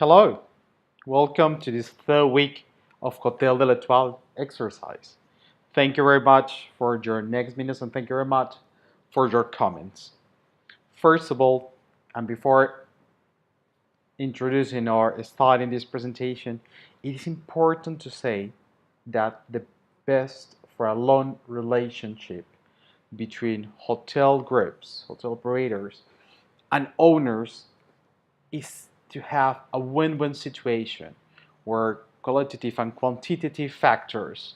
Hello, welcome to this third week of Hotel de l'Etoile exercise. Thank you very much for your next minutes and thank you very much for your comments. First of all, and before introducing or starting this presentation, it is important to say that the best for a long relationship between hotel groups, hotel operators, and owners is to have a win-win situation where qualitative and quantitative factors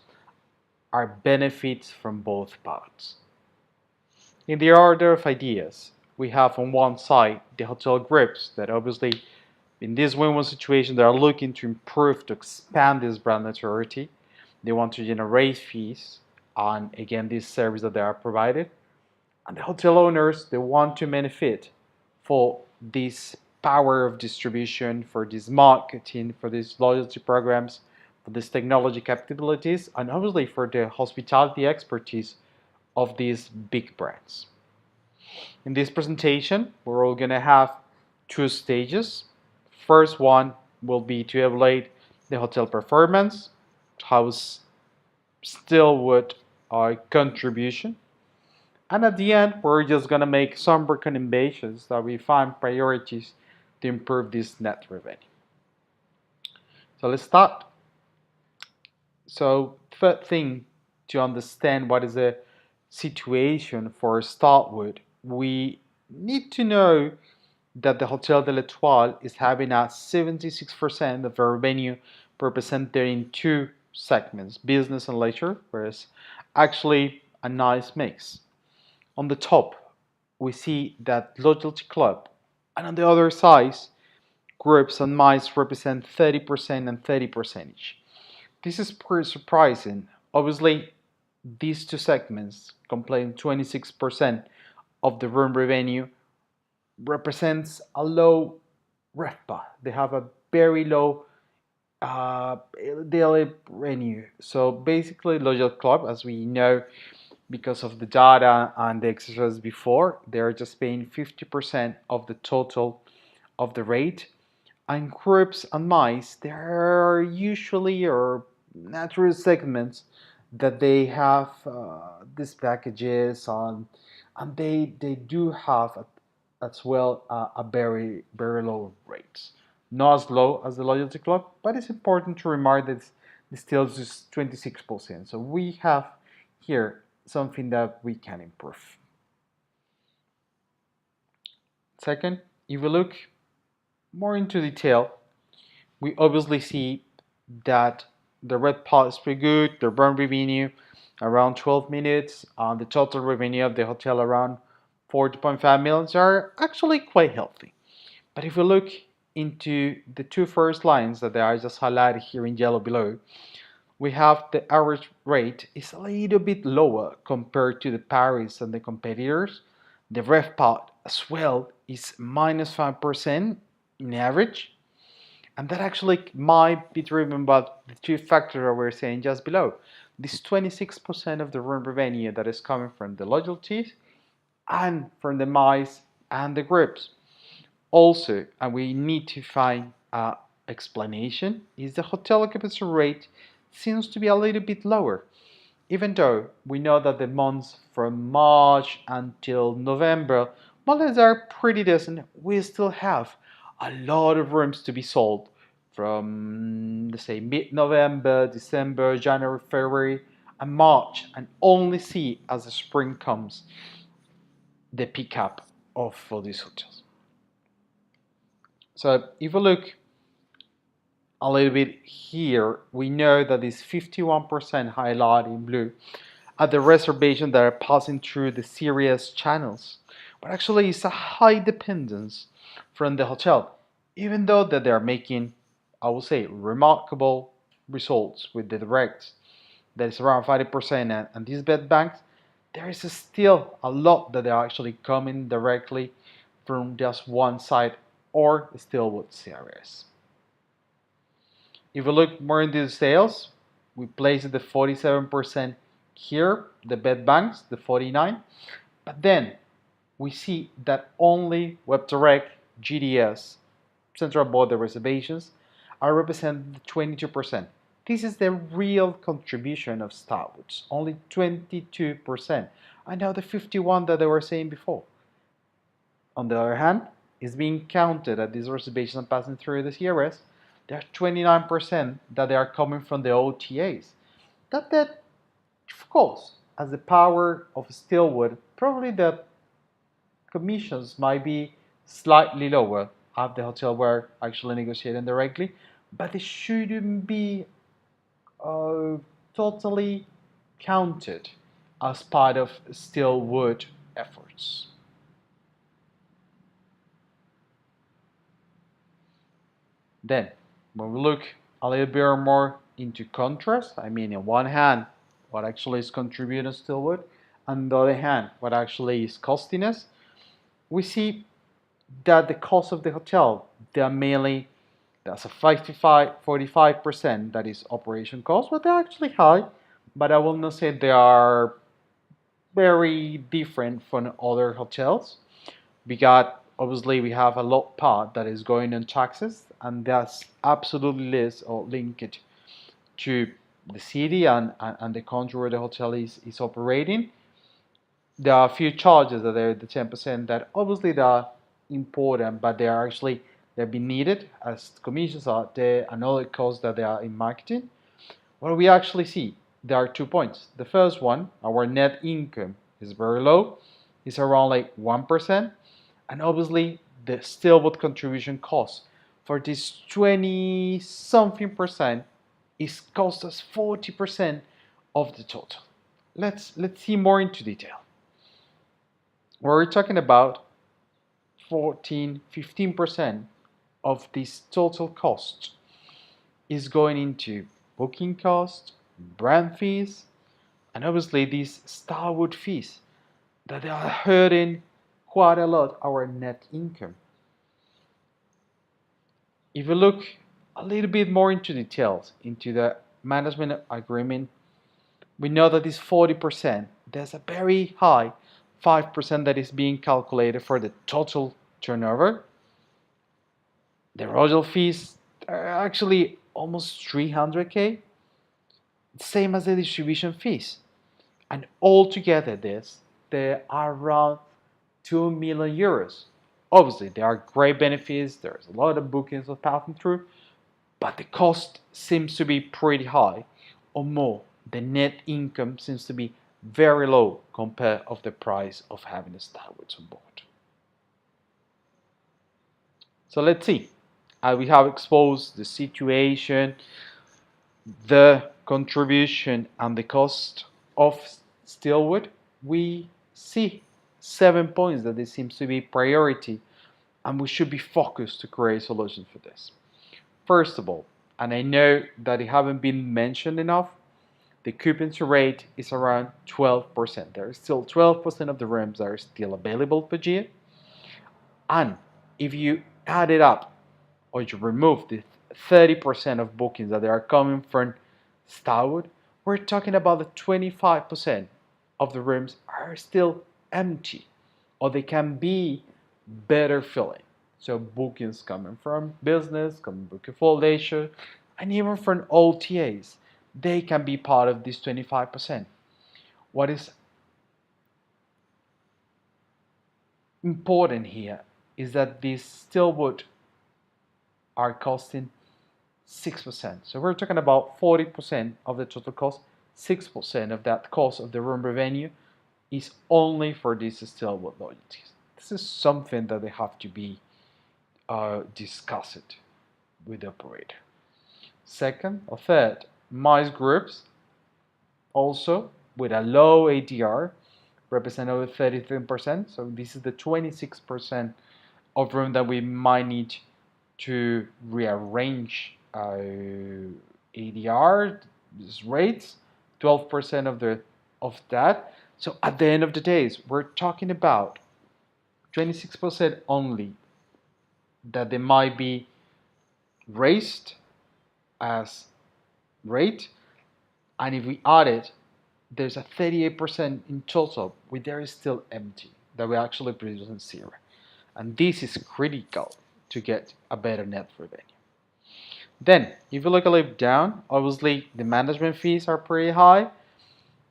are benefits from both parts. In the order of ideas, we have on one side the hotel groups that obviously in this win-win situation they are looking to improve, to expand this brand notoriety. They want to generate fees on again this service that they are provided. And the hotel owners they want to benefit for this power of distribution, for this marketing, for these loyalty programs, for these technology capabilities, and obviously for the hospitality expertise of these big brands. In this presentation, we're all going to have two stages. First one will be to evaluate the hotel performance, how still would our contribution, and at the end, we're just going to make some recommendations that we find priorities to improve this net revenue. So let's start. So first thing to understand what is the situation for Startwood, we need to know that the Hotel de l'Etoile is having a 76% of the revenue represented in two segments, business and leisure, whereas actually a nice mix. On the top, we see that loyalty club, and on the other side, groups and mice represent 30% and 30% each. This is pretty surprising. Obviously, these two segments, completing 26% of the room revenue, represents a low REFPA. They have a very low daily revenue. So basically, loyal club, as we know, because of the data and the exercise before, they're just paying 50% of the total of the rate. And groups and mice, there are usually or natural segments that they have these packages on, and they do have as well a very low rates. Not as low as the loyalty club, but it's important to remark that it's still just 26%. So we have here something that we can improve. Second, if we look more into detail, we obviously see that the red part is pretty good, the burn revenue around 12 minutes, the total revenue of the hotel around 40.5 million are actually quite healthy. But if we look into the two first lines that are just highlighted here in yellow below, we have the average rate is a little bit lower compared to the Paris and the competitors. The RevPAR as well is minus 5% in average. And that actually might be driven by the two factors that we're saying just below. This 26% of the room revenue that is coming from the loyalties and from the mice and the groups. Also, and we need to find an explanation, is the hotel occupancy rate seems to be a little bit lower. Even though we know that the months from March until November, more or less are pretty decent, we still have a lot of rooms to be sold from, let's say, mid-November, December, January, February, and March, and only see as the spring comes the pickup of for these hotels. So if we look a little bit here, we know that this 51% highlight in blue at the reservation that are passing through the serious channels, but actually it's a high dependence from the hotel, even though that they are making, I would say, remarkable results with the direct, that is around 50%, and these bed banks, there is still a lot that are actually coming directly from just one side or still with CRS. If we look more into the sales, we place the 47% here, the bed banks, the 49, but then we see that only WebDirect, GDS, central board, the reservations, are represented 22%. This is the real contribution of Starwoods, only 22%. And now the 51 that they were saying before. On the other hand, is being counted at these reservations passing through the CRS. There are 29% that they are coming from the OTAs. That, of course, as the power of Steelwood, probably the commissions might be slightly lower at the hotel where actually negotiating directly, but it shouldn't be totally counted as part of Steelwood efforts. Then, when we look a little bit more into contrast, I mean, on one hand, what actually is contributing to Steelwood, and on the other hand, what actually is costing us, we see that the cost of the hotel, they're mainly, that's a 45% that is operation cost, but they're actually high, but I will not say they are very different from other hotels. We got, obviously, we have a lot part that is going on taxes, and that's absolutely less or linked to the city and the country where the hotel is operating. There are a few charges that are the 10% that obviously they are important, but they are actually they've been needed as commissions are there and other costs that they are in marketing. What we actually see, there are 2 points. The first one, our net income is very low. It's around like 1%. And obviously the Steelwood contribution cost for this 20 something percent is cost us 40% of the total. Let's see more into detail. We're talking about 15% of this total cost is going into booking costs, brand fees, and obviously these Starwood fees that they are hurting quite a lot our net income. If you look a little bit more into details into the management agreement, we know that this 40%, there's a very high 5% that is being calculated for the total turnover. The royal fees are actually almost 300K, same as the distribution fees. And altogether this, they are around 2 million euros. Obviously, there are great benefits, there's a lot of bookings of passing through, but the cost seems to be pretty high, or more. The net income seems to be very low compared of the price of having a Starwoods on board. So let's see. We have exposed the situation, the contribution, and the cost of Steelwood. We see 7 points that this seems to be priority, and we should be focused to create solutions for this. First of all, and I know that it haven't been mentioned enough, the occupancy rate is around 12%. There is still 12% of the rooms that are still available per year. And if you add it up, or you remove the 30% of bookings that are coming from Starwood, we're talking about the 25% of the rooms are still empty, or they can be better filling. So bookings coming from business, coming booking for leisure, and even from OTAs, they can be part of this 25%. What is important here is that these Steelwood are costing 6%. So we're talking about 40% of the total cost. 6% of that cost of the room revenue is only for these Steelwood loyalties. This is something that they have to be discussed with the operator. Second or third, MICE groups also with a low ADR represent over 33%. So this is the 26% of room that we might need to rearrange ADR rates, 12% of that. So at the end of the days, we're talking about 26% only that they might be raised as rate, and if we add it, there's a 38% in total where there is still empty that we actually produce in zero, and this is critical to get a better net revenue. Then, if you look a little down, obviously the management fees are pretty high,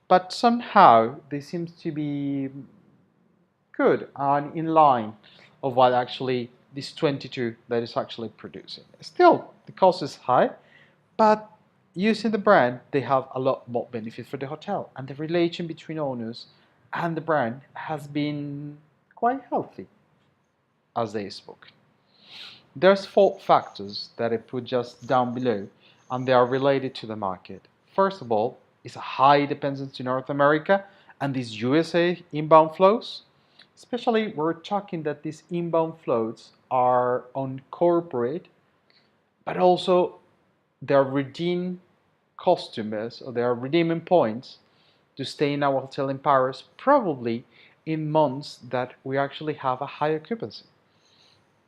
but somehow they seem to be good and in line of what actually this 22 that is actually producing. Still, the cost is high, but using the brand, they have a lot more benefit for the hotel, and the relation between owners and the brand has been quite healthy as they spoke. There's four factors that I put just down below, and they are related to the market. First of all, is a high dependence to North America and these USA inbound flows. Especially, we're talking that these inbound flows are on corporate, but also they're redeem customers or they are redeeming points to stay in our hotel in Paris, probably in months that we actually have a high occupancy.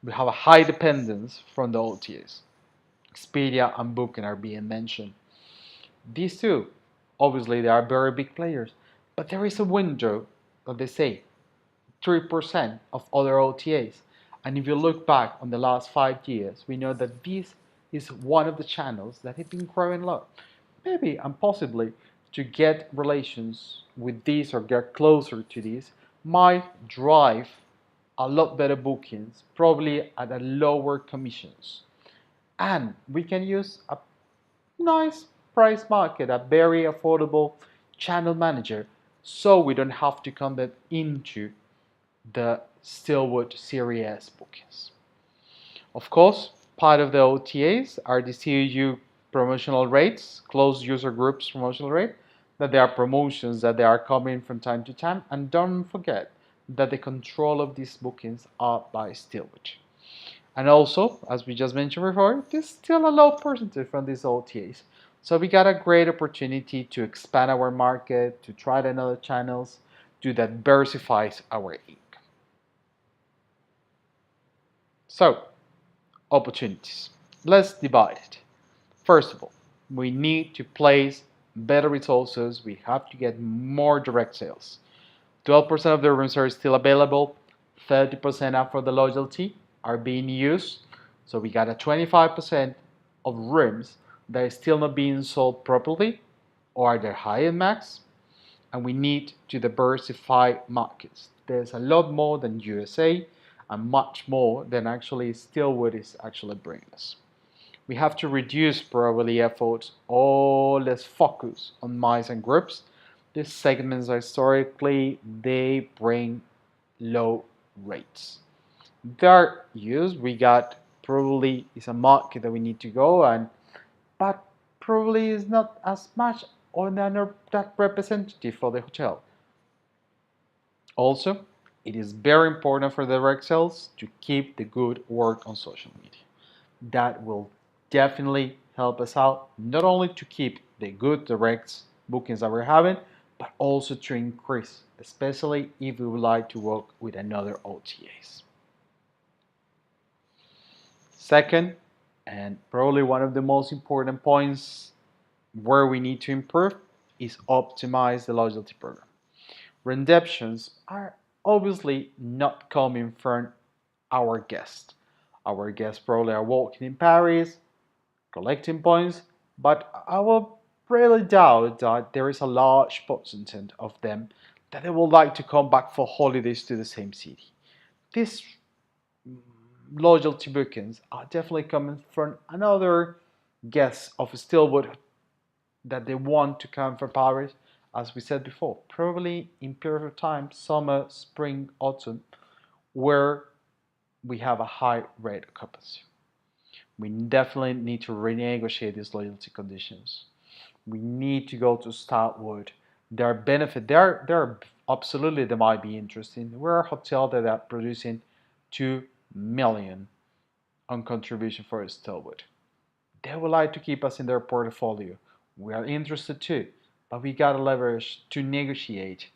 We have a high dependence from the OTAs. Expedia and Booking are being mentioned. These two, obviously, they are very big players, but there is a window that they say 3% of other OTAs. And if you look back on the last 5 years, we know that this is one of the channels that have been growing a lot. Maybe and possibly to get relations with these or get closer to these might drive a lot better bookings, probably at a lower commissions. And we can use a nice price market, a very affordable channel manager, so we don't have to come into the Stillwood Series S bookings. Of course, part of the OTAs are the CUU promotional rates, closed user groups promotional rate, that there are promotions that they are coming from time to time, and don't forget that the control of these bookings are by Stillwood. And also, as we just mentioned before, there's still a low percentage from these OTAs. So we got a great opportunity to expand our market, to try another channels, to diversify our income. So, opportunities. Let's divide it. First of all, we need to place better resources. We have to get more direct sales. 12% of the rooms are still available. 30% up for the loyalty are being used. So we got a 25% of rooms that are still not being sold properly or they're high in max. And we need to diversify markets. There's a lot more than USA and much more than actually Stillwood is actually bringing us. We have to reduce probably efforts or less focus on mice and groups. These segments historically they bring low rates. They're used. We got probably is a market that we need to go and but probably is not as much or not that representative for the hotel. Also, it is very important for direct sales to keep the good work on social media. That will definitely help us out, not only to keep the good direct bookings that we're having, but also to increase, especially if we would like to work with another OTAs. Second, and probably one of the most important points where we need to improve is optimize the loyalty program. Redemptions are obviously not coming from our guests. Our guests probably are walking in Paris, collecting points, but I will really doubt that there is a large percentage of them that they would like to come back for holidays to the same city. These loyalty bookings are definitely coming from another guest of Stillwood that they want to come from Paris, as we said before, probably in period of time, summer, spring, autumn, where we have a high rate of occupancy. We definitely need to renegotiate these loyalty conditions. We need to go to Startwood. Their benefit, they're absolutely they might be interesting. We're a hotel that are producing 2 million on contribution for Startwood. They would like to keep us in their portfolio. We are interested too, but we gotta leverage to negotiate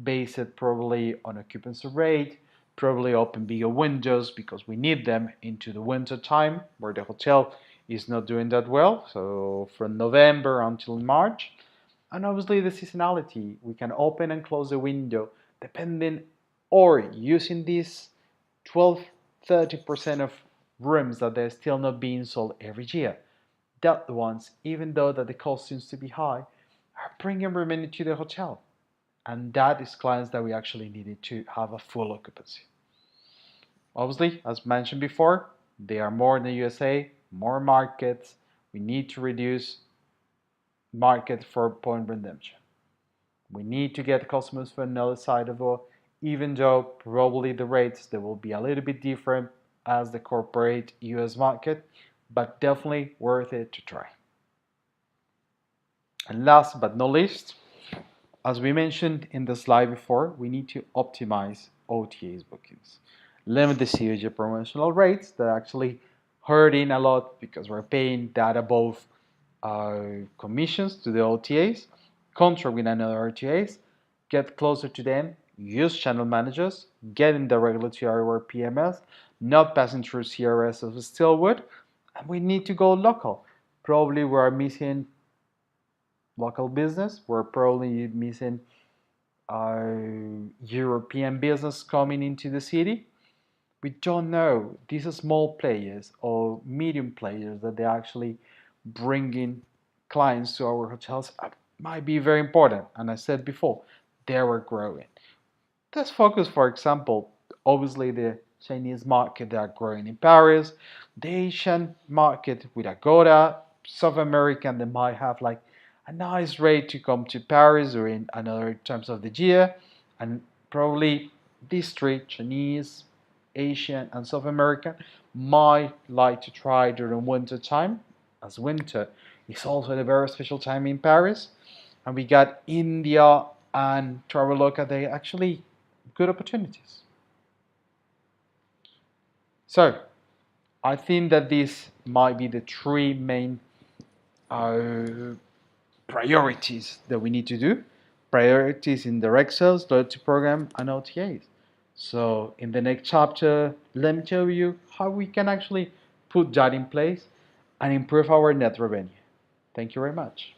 based probably on occupancy rate, probably open bigger windows because we need them into the winter time where the hotel is not doing that well. So from November until March. And obviously the seasonality, we can open and close the window depending or using this 12 30% of rooms that they're still not being sold every year. That ones, even though that the cost seems to be high, are bringing revenue to the hotel. And that is clients that we actually needed to have a full occupancy. Obviously, as mentioned before, they are more in the USA, more markets. We need to reduce market for point redemption. We need to get customers from another side of the, even though probably the rates they will be a little bit different as the corporate US market, but definitely worth it to try. And last but not least, as we mentioned in the slide before, we need to optimize OTAs bookings. Limit the COG promotional rates that are actually hurting a lot because we're paying that above commissions to the OTAs, contract with another OTAs, get closer to them, use channel managers, get in the regulatory or PMS, not passing through CRS as we still would, and we need to go local. Probably we're missing local business, we're probably missing European business coming into the city. We don't know. These are small players or medium players that they're actually bringing clients to our hotels might be very important. And I said before, they were growing. Let's focus, for example, obviously the Chinese market, they are growing in Paris, the Asian market with Agoda, South American, they might have like a nice rate to come to Paris during another times of the year, and probably these three, Chinese, Asian, and South American, might like to try during winter time, as winter is also a very special time in Paris. And we got India and Traveloka, they actually good opportunities. So I think that these might be the three main uh, priorities that we need to do. Priorities in direct sales, loyalty program, and OTAs. So in the next chapter, let me tell you how we can actually put that in place and improve our net revenue. Thank you very much.